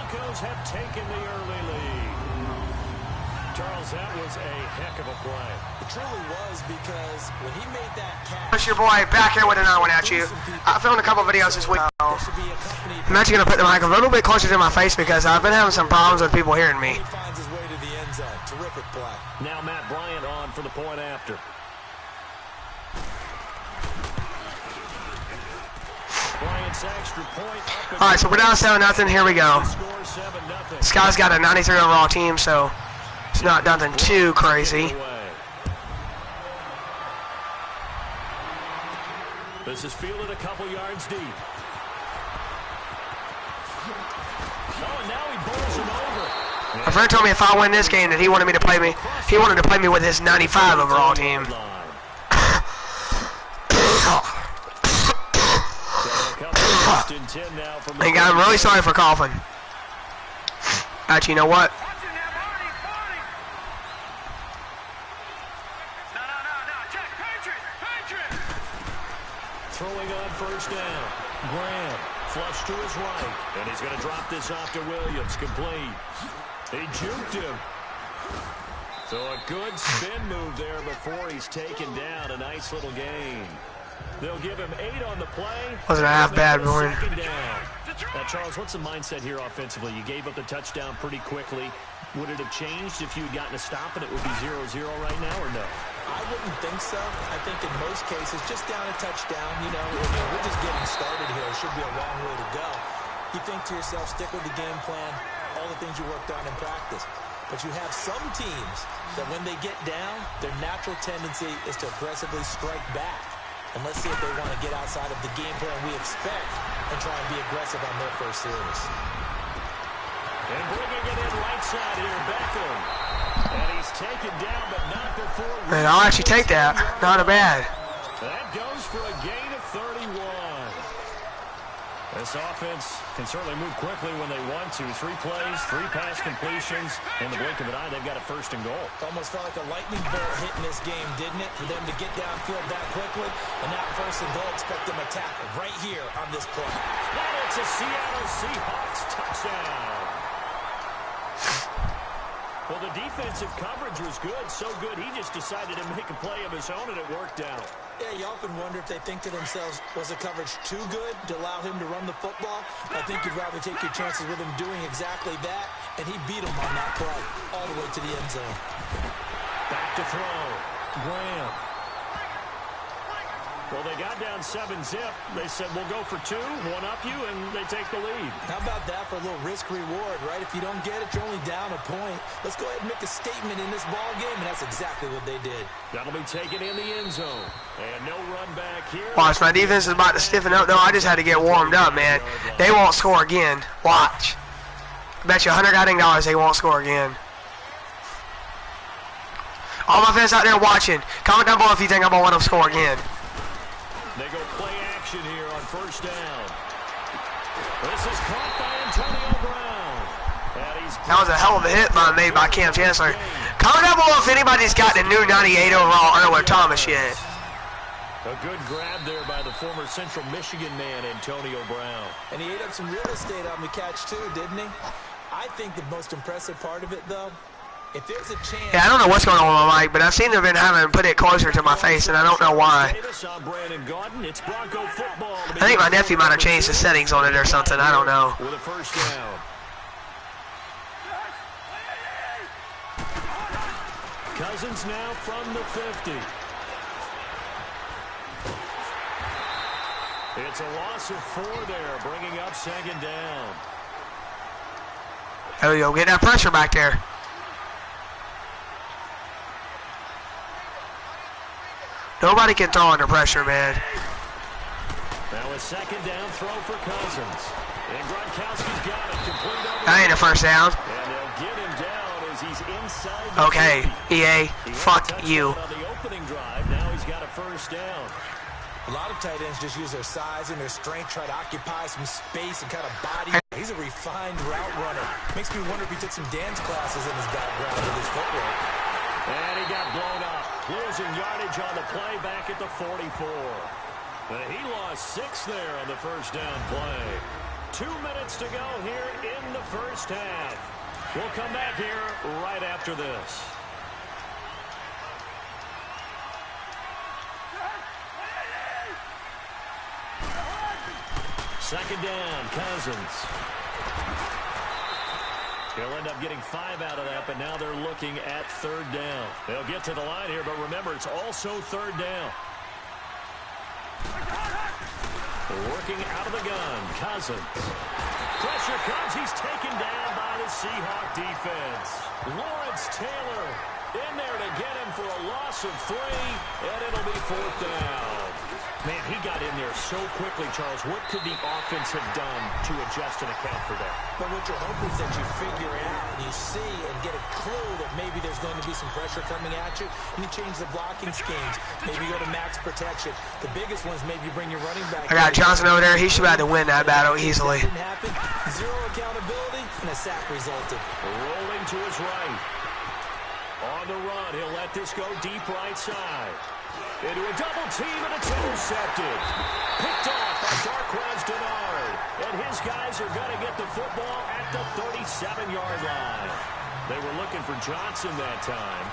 Broncos have taken the early lead. Charles, that was a heck of a play. It truly was, because when he made that catch... It's your boy back here with another one at you. I filmed a couple videos this week. I'm actually going to put the mic a little bit closer to my face because I've been having some problems with people hearing me. He finds his way to the end zone. Terrific play. Now Matt Bryant on for the point after. Bryant's extra point. All right, so we're down 7-0. Here we go. This guy's got a 93 overall team, so it's not nothing too crazy. This is fielded a couple yards deep. Oh, now he bowls him over. My friend told me if I win this game that he wanted me to play me. He wanted to play me with his 95 overall team. Hey, guys, I'm really sorry for coughing. Actually, you know what? Throwing on first down. Graham flush to his right. And he's going to drop this off to Williams. Complete. He juked him. So a good spin move there before he's taken down. A nice little gain. They'll give him 8 on the play. Wasn't a half bad one. Now, Charles, what's the mindset here offensively? You gave up the touchdown pretty quickly. Would it have changed if you had gotten a stop and it would be 0-0 right now, or no? I wouldn't think so. I think in most cases, just down a touchdown, you know, we're just getting started here. It should be a long way to go. You think to yourself, stick with the game plan, all the things you worked on in practice. But you have some teams that when they get down, their natural tendency is to aggressively strike back. And let's see if they want to get outside of the game plan we expect and try and be aggressive on their first series. And bringing it in right side here, Beckham. And he's taken down, but not before... Man, I'll actually take that. Not a bad. That goes for a gain of 31. This offense can certainly move quickly when they want to. 3 plays, 3 pass completions. In the blink of an eye, they've got a first and goal. Almost felt like a lightning bolt hit in this game, didn't it? For them to get downfield that quickly. And now first and goal, expect them to tackle right here on this play. And it's a Seattle Seahawks touchdown. Well, the defensive coverage was good, so good he just decided to make a play of his own, and it worked out. Yeah, you often wonder if they think to themselves, was the coverage too good to allow him to run the football? I think you'd rather take your chances with him doing exactly that, and he beat him on that play all the way to the end zone. Back to throw. Graham. Well, they got down 7-zip. They said, we'll go for 2, one up you, and they take the lead. How about that for a little risk-reward, right? If you don't get it, you're only down a point. Let's go ahead and make a statement in this ball game, and that's exactly what they did. That'll be taken in the end zone. And no run back here. Watch, my defense is about to stiffen up. No, I just had to get warmed up, man. They won't score again. Watch. Bet you $100 they won't score again. All my fans out there watching, comment down below if you think I'm going to let them score again. They go play action here on first down. This is caught by Antonio Brown. That was a hell of a hit made by Cam Chancellor. Comment down below if anybody's got the new 98 overall Earl Thomas yet. A good grab there by the former Central Michigan man, Antonio Brown. And he ate up some real estate on the catch too, didn't he? I think the most impressive part of it, though, if there's a chance... Yeah, I don't know what's going on with my mic, but I've seen them been having to put it closer to my face, and I don't know why. I think my nephew might have changed the settings on it or something. I don't know. With a first down. Cousins now from the 50. It's a loss of 4 there, bringing up second down. There we go. Get that pressure back there. Nobody can throw under pressure, man. Now a second down throw for Cousins. And Gronkowski's got it. Complete over. That ain't a first down. And they'll get him down as he's inside. Okay, EA, fuck you. On the opening drive, now he's got a first down. A lot of tight ends just use their size and their strength, try to occupy some space and kind of body. He's a refined route runner. Makes me wonder if he took some dance classes in his background with his footwork. And he got blown up. Losing yardage on the play back at the 44. But he lost 6 there on the first down play. 2 minutes to go here in the first half. We'll come back here right after this. Second down, Cousins. He'll end up getting 5 out of that, but now they're looking at third down. They'll get to the line here, but remember, it's also third down. Working out of the gun, Cousins. Pressure comes. He's taken down by the Seahawk defense. Lawrence Taylor in there to get him for a loss of 3, and it'll be fourth down. Man, he got in there so quickly, Charles. What could the offense have done to adjust and account for that? But what you're hoping is that you figure out and you see and get a clue that maybe there's going to be some pressure coming at you, and you change the blocking schemes. Maybe you go to max protection. The biggest one is maybe you bring your running back. I got Johnson over there. He should be able to win that battle easily. That didn't happen. Zero accountability, and a sack resulted. Rolling to his right. On the run, he'll let this go deep right side. Into a double team, and it's intercepted. Picked off by Darquez Denard. And his guys are going to get the football at the 37-yard line. They were looking for Johnson that time.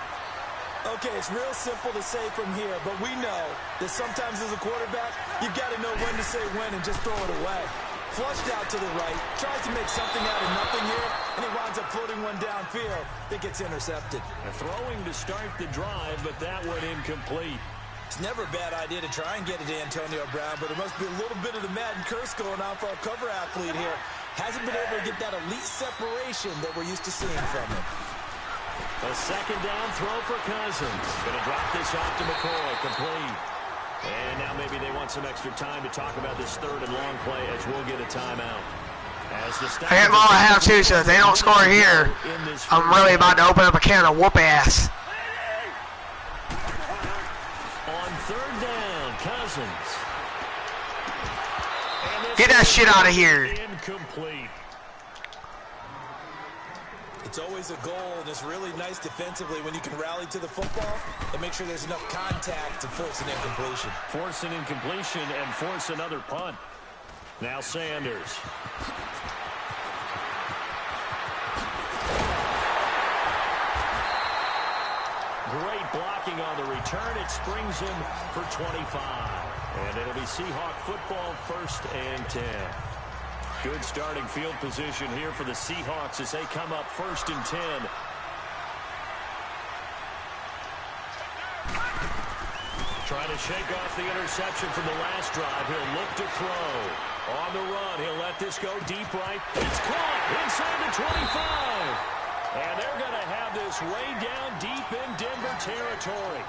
Okay, it's real simple to say from here, but we know that sometimes as a quarterback, you've got to know when to say when and just throw it away. Flushed out to the right, tries to make something out of nothing here, and he winds up floating one downfield that gets intercepted. Throwing to start the drive, but that went incomplete. It's never a bad idea to try and get it to Antonio Brown, but there must be a little bit of the Madden curse going on for our cover athlete here. Hasn't been able to get that elite separation that we're used to seeing from him. A second down throw for Cousins. Going to drop this off to McCoy, complete. And now maybe they want some extra time to talk about this third and long play as we'll get a timeout. I got all I have too, so if they don't score here, I'm really about to open up a can of whoop ass. On third down, Cousins. Get that shit out of here. Incomplete. It's always a goal, and it's really nice defensively when you can rally to the football and make sure there's enough contact to force an incompletion. Force an incompletion and force another punt. Now Sanders. Great blocking on the return. It springs him for 25. And it'll be Seahawk football, 1st and 10. Good starting field position here for the Seahawks as they come up 1st and 10. Trying to shake off the interception from the last drive. He'll look to throw. On the run, he'll let this go deep right. It's caught inside the 25. And they're going to have this way down deep in Denver territory.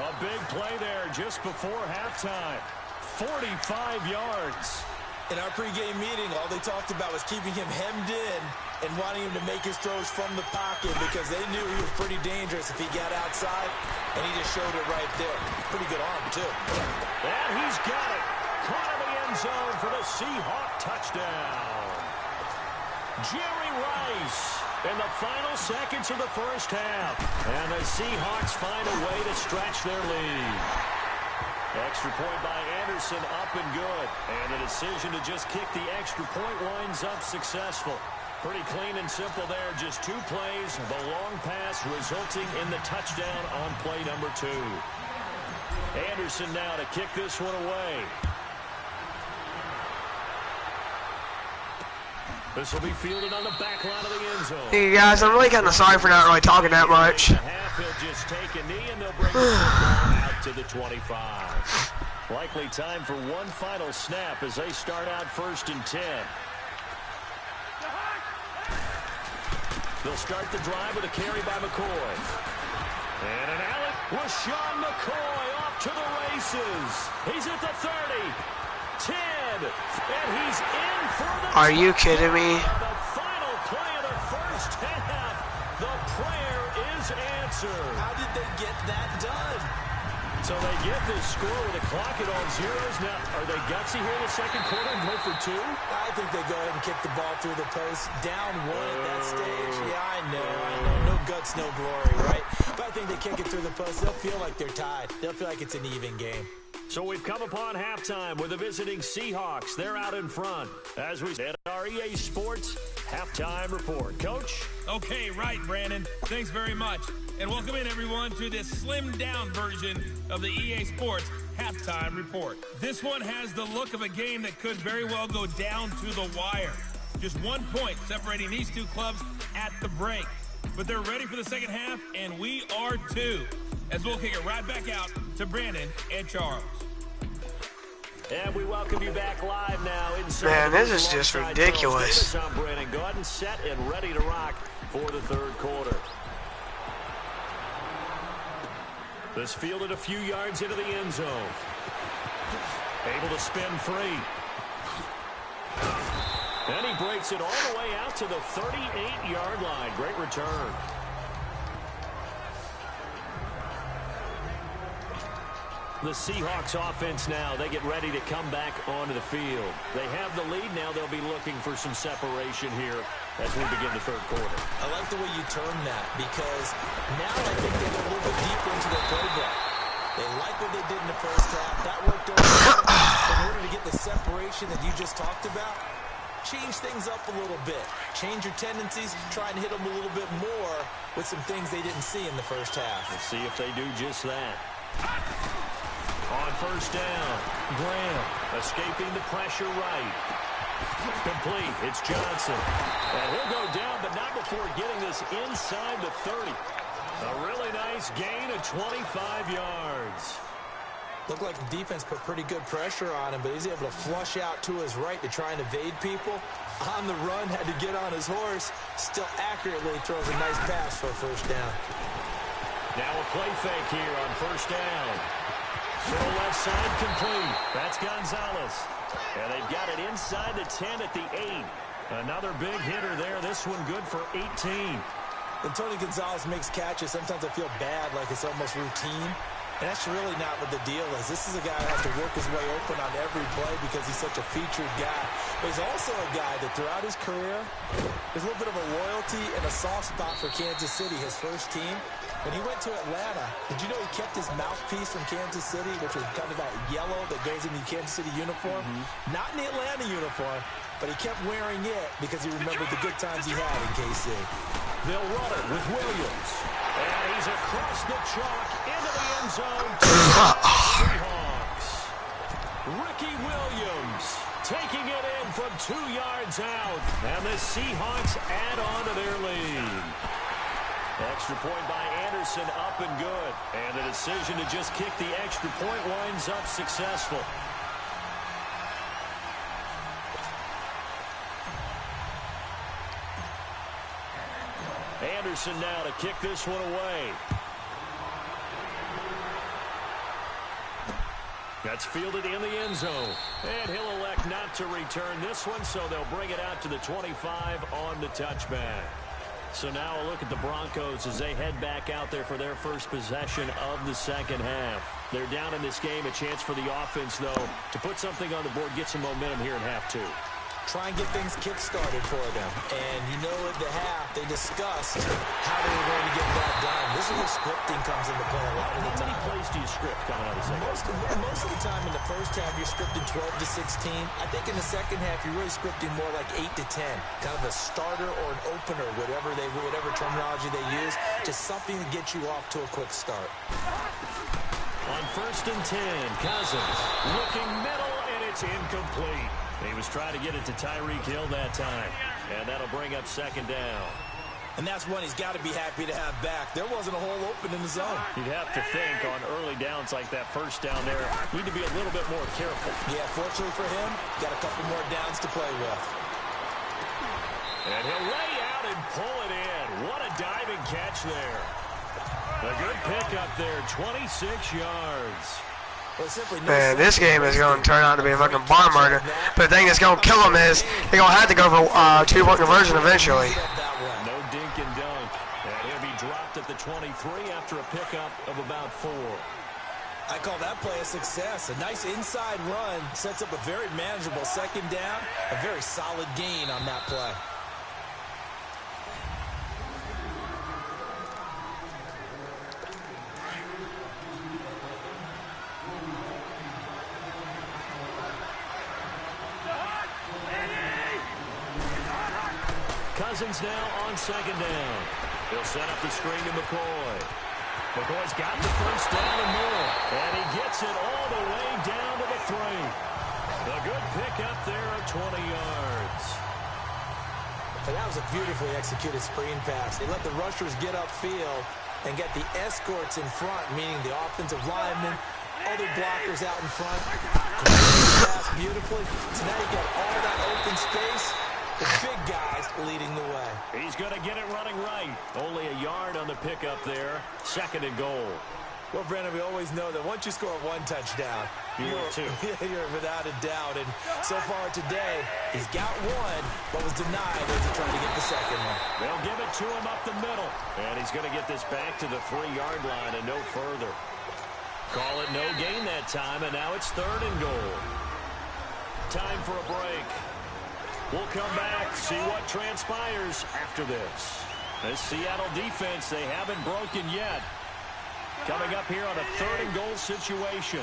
A big play there just before halftime. 45 yards. In our pregame meeting, all they talked about was keeping him hemmed in and wanting him to make his throws from the pocket because they knew he was pretty dangerous if he got outside, and he just showed it right there. Pretty good arm, too. And he's got it. Caught in the end zone for the Seahawk touchdown. Jerry Rice in the final seconds of the first half. And the Seahawks find a way to stretch their lead. Extra point by Anderson, up and good. And the decision to just kick the extra point winds up successful. Pretty clean and simple there. Just 2 plays. The long pass resulting in the touchdown on play number 2. Anderson now to kick this one away. This will be fielded on the back line of the end zone. Hey guys, I'm really kind of sorry for not really talking that much. He'll just take a knee and they'll bring the football out to the 25. Likely time for one final snap as they start out 1st and 10. They'll start the drive with a carry by McCoy. And an alley with Sean McCoy off to the races. He's at the 30. 10, and he's in for the... Are you kidding me? The final play of the first half. The prayer is answered. How did they get that done? So they get this score with the clock at all zeros. Now, are they gutsy here in the second quarter and go for 2? I think they go ahead and kick the ball through the post. Down 1 at that stage. Yeah, I know. No guts, no glory, right? But I think they kick it through the post. They'll feel like they're tied. They'll feel like it's an even game. So we've come upon halftime with the visiting Seahawks. They're out in front. As we said. our EA Sports Halftime Report. Coach? Okay, right, Brandon. Thanks very much. And welcome in, everyone, to this slimmed-down version of the EA Sports Halftime Report. This one has the look of a game that could very well go down to the wire. Just 1 point separating these two clubs at the break. But they're ready for the second half, and we are too. As we'll kick it right back out to Brandon and Charles. And we welcome you back live now inside. Man, this is just ridiculous. I'm Brandon Gordon, set and ready to rock for the third quarter. This fielded a few yards into the end zone. Able to spin free. And he breaks it all the way out to the 38-yard line. Great return. The Seahawks offense now, they get ready to come back onto the field. They have the lead now. They'll be looking for some separation here as we begin the third quarter. I like the way you term that because now I think they go a little bit deeper into their playbook. They like what they did in the first half. That worked over in order to get the separation that you just talked about. Change things up a little bit. Change your tendencies. Try and hit them a little bit more with some things they didn't see in the first half. Let's see if they do just that. On first down, Graham escaping the pressure right. Complete. It's Johnson. And he'll go down, but not before getting this inside the 30. A really nice gain of 25 yards. Looked like the defense put pretty good pressure on him, but he's able to flush out to his right to try and evade people. On the run, had to get on his horse. Still accurately throws a nice pass for a first down. Now a play fake here on first down. To the left side, complete. That's Gonzalez. And they've got it inside the 10 at the 8. Another big hitter there. This one good for 18. When Tony Gonzalez makes catches, sometimes I feel bad, like it's almost routine. And that's really not what the deal is. This is a guy who has to work his way open on every play because he's such a featured guy. But he's also a guy that throughout his career, there's a little bit of a loyalty and a soft spot for Kansas City, his first team. When he went to Atlanta, did you know he kept his mouthpiece from Kansas City, which was kind of that yellow that goes in the Kansas City uniform? Not in the Atlanta uniform, but he kept wearing it because he remembered the good times he had in KC. They'll run it with Williams. And he's across the chalk into the end zone. Seahawks. Ricky Williams taking it in from 2 yards out. And the Seahawks add on to their lead. Extra point by Anderson, up and good. And the decision to just kick the extra point winds up successful. Anderson now to kick this one away. That's fielded in the end zone. And he'll elect not to return this one, so they'll bring it out to the 25 on the touchback. So now a look at the Broncos as they head back out there for their first possession of the second half. They're down in this game. A chance for the offense, though, to put something on the board, get some momentum here in half two. Try and get things kick-started for them. And you know at the half, they discussed how they were going to get that done. This is where scripting comes into play a lot of the time. How many plays do you script coming out of the second half? Most of the time in the first half, you're scripting 12 to 16. I think in the second half, you're really scripting more like 8 to 10. Kind of a starter or an opener, whatever terminology they use. Just something to get you off to a quick start. On first and 10, Cousins looking middle, and it's incomplete. He was trying to get it to Tyreek Hill that time, and that'll bring up second down. And that's one he's got to be happy to have back. There wasn't a hole open in the zone. You'd have to think on early downs like that first down there, need to be a little bit more careful. Yeah, fortunately for him, got a couple more downs to play with. And he'll lay out and pull it in. What a diving catch there. A good pickup there, 26 yards. Man, this game is going to turn out to be a fucking barn murder. But the thing that's going to kill them is they're going to have to go for two-point conversion eventually. No dink and dunk. And he'll be dropped at the 23 after a pickup of about 4. I call that play a success. A nice inside run sets up a very manageable second down. A very solid gain on that play. Cousins now on second down. He'll set up the screen to McCoy. McCoy's got the first down and more. And he gets it all the way down to the 3. A good pickup there of 20 yards. And that was a beautifully executed screen pass. They let the rushers get upfield and get the escorts in front, meaning the offensive linemen, other blockers out in front. Pass beautifully. So now you got all that open space. The big guys leading the way. He's going to get it running right. Only a yard on the pickup there. 2nd and goal. Well, Brandon, we always know that once you score 1 touchdown, you're without a doubt. And so far today, he's got 1, but was denied as he tried to get the second one. They'll give it to him up the middle. And he's going to get this back to the 3-yard line and no further. Call it no gain that time, and now it's 3rd and goal. Time for a break. We'll come back, see what transpires after this. This Seattle defense, they haven't broken yet. Coming up here on a 3rd and goal situation.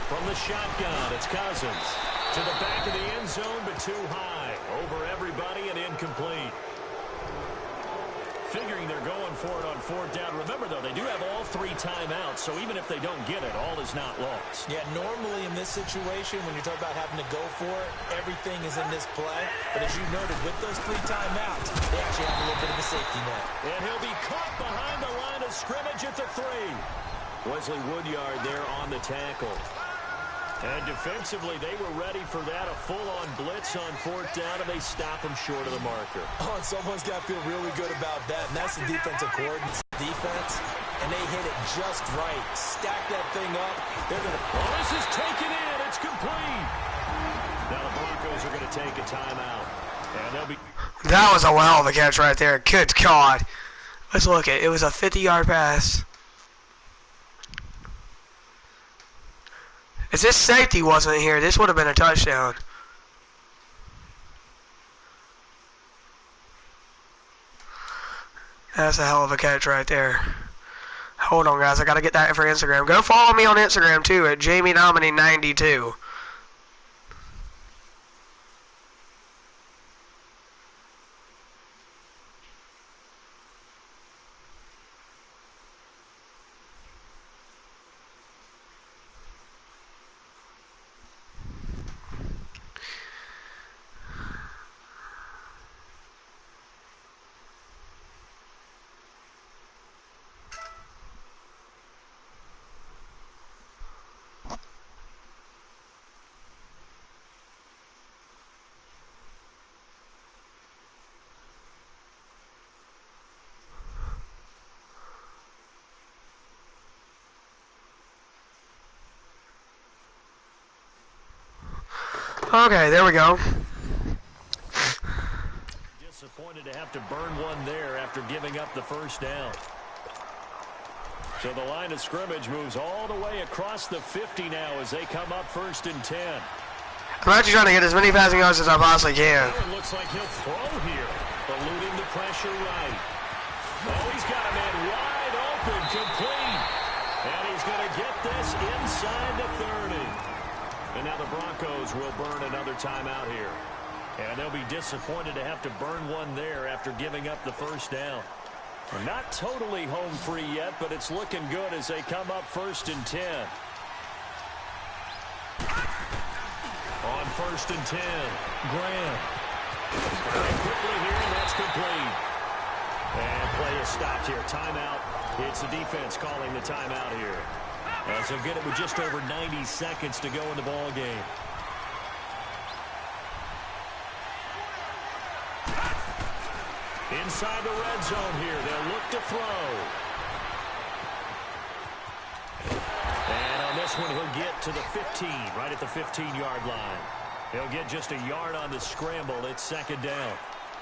From the shotgun, it's Cousins. To the back of the end zone, but too high. Over everybody and incomplete. Figuring they're going for it on 4th down. Remember, though, they do have all 3 timeouts, so even if they don't get it, all is not lost. Yeah, normally in this situation, when you talk about having to go for it, everything is in this play. But as you noted, with those 3 timeouts, they actually have a little bit of a safety net. And he'll be caught behind the line of scrimmage at the 3. Wesley Woodyard there on the tackle. And defensively, they were ready for that, a full-on blitz on 4th down, and they stop him short of the marker. Oh, and someone's got to feel really good about that, and that's the defensive coordinate's defense, and they hit it just right. Stack that thing up. They're going to... Oh, this is taken in. It's complete. Now the Broncos are going to take a timeout, and they'll be... That was a hell of a catch right there. Good God. Let's look at it. It was a 50-yard pass. If this safety wasn't here, this would have been a touchdown. That's a hell of a catch right there. Hold on, guys. I got to get that for Instagram. Go follow me on Instagram, too, at JamieNominee92. Okay, there we go. Disappointed to have to burn one there after giving up the first down. So the line of scrimmage moves all the way across the 50 now as they come up 1st and 10. I'm actually trying to get as many passing yards as I possibly can. It looks like he'll throw here, eluding the pressure right. Oh, he's got a man wide open, complete. And he's going to get this inside the 30. And now the Broncos will burn another timeout here. And they'll be disappointed to have to burn one there after giving up the first down. Not totally home free yet, but it's looking good as they come up 1st and 10. On 1st and 10, Graham. And quickly here, and that's complete. And play is stopped here. Timeout. It's the defense calling the timeout here. As they'll get it with just over 90 seconds to go in the ball game. Inside the red zone here, they'll look to throw. And on this one, he'll get to the 15, right at the 15-yard line. He'll get just a yard on the scramble. It's 2nd down.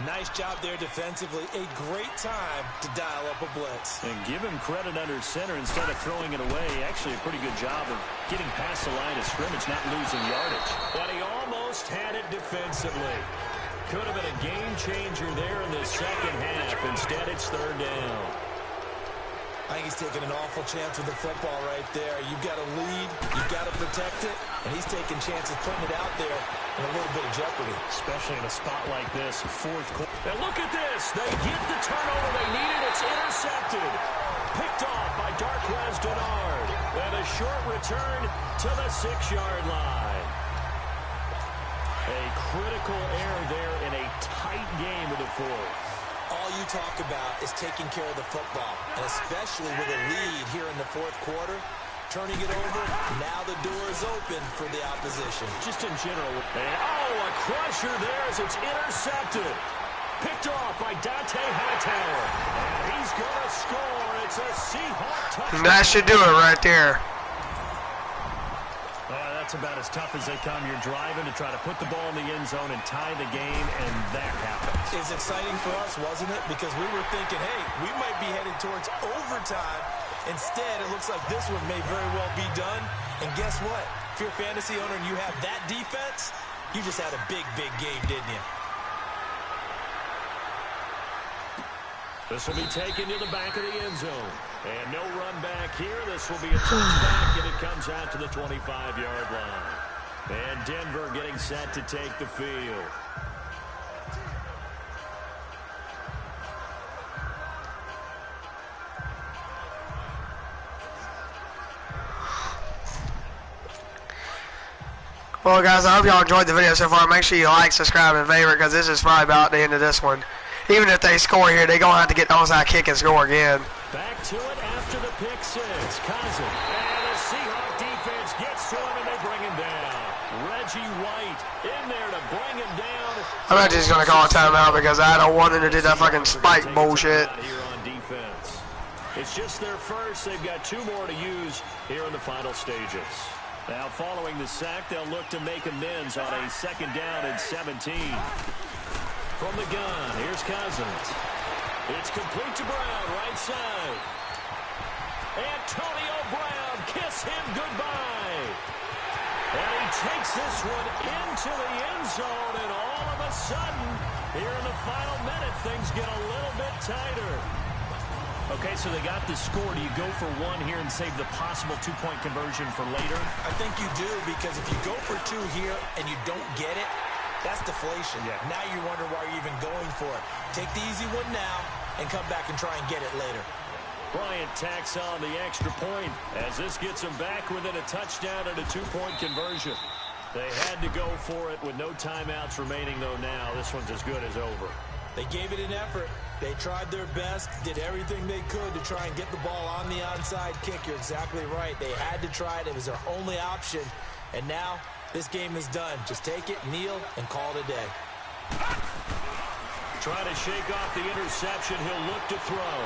Nice job there defensively. A great time to dial up a blitz. And give him credit under center instead of throwing it away. Actually a pretty good job of getting past the line of scrimmage, not losing yardage. But he almost had it defensively. Could have been a game changer there in the second half. Instead, it's 3rd down. I think he's taking an awful chance with the football right there. You've got to lead, you've got to protect it, and he's taking chances putting it out there in a little bit of jeopardy. Especially in a spot like this, fourth quarter. And look at this. They get the turnover they needed. It's intercepted. Picked off by Darquez Denard. And a short return to the 6-yard line. A critical error there in a tight game of the fourth. All you talk about is taking care of the football, and especially with a lead here in the fourth quarter, turning it over, now the door is open for the opposition. Just in general. And, a crusher there as it's intercepted. Picked off by Dante Hightower. And he's going to score. It's a Seahawk touchdown. That should do it right there. That's about as tough as they come. You're driving to try to put the ball in the end zone and tie the game, and that happens. It's exciting for us, wasn't it? Because we were thinking, hey, we might be headed towards overtime. Instead, it looks like this one may very well be done. And guess what? If you're a fantasy owner and you have that defense, you just had a big, big game, didn't you? This will be taken to the back of the end zone. And no run back here. This will be a touchback, and it comes out to the 25-yard line. And Denver getting set to take the field. Well, guys, I hope y'all enjoyed the video so far. Make sure you like, subscribe, and favorite, because this is probably about the end of this one. Even if they score here, they're going to have to get the onside kick and score again. Back to it after the pick six. Cousin. And the Seahawk defense gets to him, and they bring him down. Reggie White in there to bring him down. I'm actually just going to call a timeout because I don't want him to do that fucking spike bullshit. Here on defense. It's just their first. They've got 2 more to use here in the final stages. Now, following the sack, they'll look to make amends on a 2nd down and 17. From the gun, here's Cousins. It's complete to Brown, right side. Antonio Brown, kiss him goodbye. And he takes this one into the end zone, and all of a sudden, here in the final minute, things get a little bit tighter. Okay, so they got the score. Do you go for 1 here and save the possible 2-point conversion for later? I think you do, because if you go for 2 here and you don't get it, that's deflation. Yeah. Now you wonder why you're even going for it. Take the easy one now and come back and try and get it later. Bryant tacks on the extra point as this gets them back within a touchdown and a 2-point conversion. They had to go for it with no timeouts remaining, though. Now this one's as good as over. They gave it an effort. They tried their best, did everything they could to try and get the ball on the onside kick. You're exactly right. They had to try it. It was their only option. And now this game is done. Just take it, kneel, and call it a day. Trying to shake off the interception. He'll look to throw.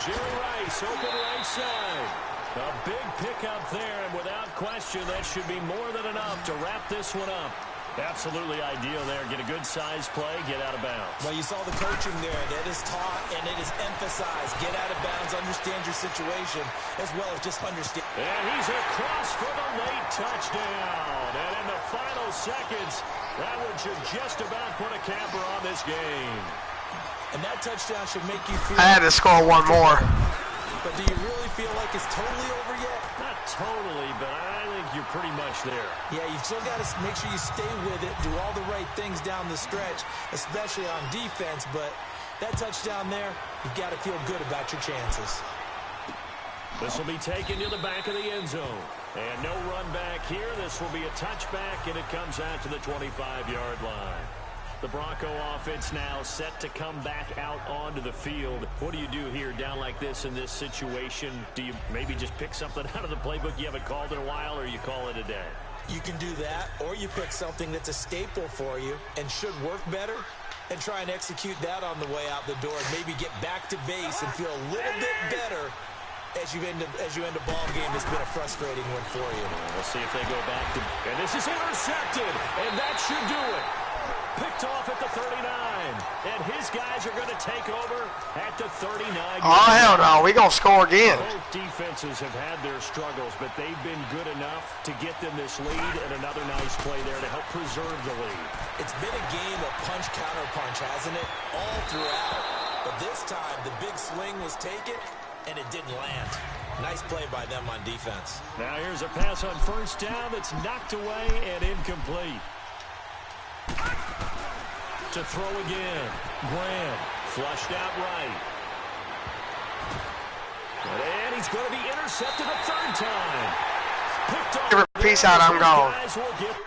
Jerry Rice, open right side. A big pickup there, and without question, that should be more than enough to wrap this one up. Absolutely ideal there. Get a good size play, get out of bounds. Well, you saw the coaching there. That is taught and it is emphasized. Get out of bounds, understand your situation, as well as just understand. And he's across for the late touchdown. And in the final seconds, that one should just about put a camper on this game. And that touchdown should make you feel... I had to score 1 more. But do you really feel like it's totally over yet? Not totally, but I think you're pretty much there. Yeah, you've still got to make sure you stay with it, do all the right things down the stretch, especially on defense. But that touchdown there, you've got to feel good about your chances. This will be taken to the back of the end zone. And no run back here. This will be a touchback, and it comes out to the 25-yard line. The Bronco offense now set to come back out onto the field. What do you do here down like this in this situation? Do you maybe just pick something out of the playbook you haven't called in a while, or you call it a day? You can do that, or you pick something that's a staple for you and should work better and try and execute that on the way out the door and maybe get back to base and feel a little bit better as you end a ball game that's been a frustrating one for you. We'll see if they go back to... And this is intercepted, and that should do it. Picked off at the 39, and his guys are going to take over at the 39. Oh, hell no, we going to score again. Both defenses have had their struggles, but they've been good enough to get them this lead, and another nice play there to help preserve the lead. It's been a game of punch-counter-punch, hasn't it? All throughout. But this time, the big swing was taken, and it didn't land. Nice play by them on defense. Now here's a pass on first down that's knocked away and incomplete. To throw again. Graham flushed out right. And he's going to be intercepted a third time. Picked off. Peace out, I'm gone. Guys will get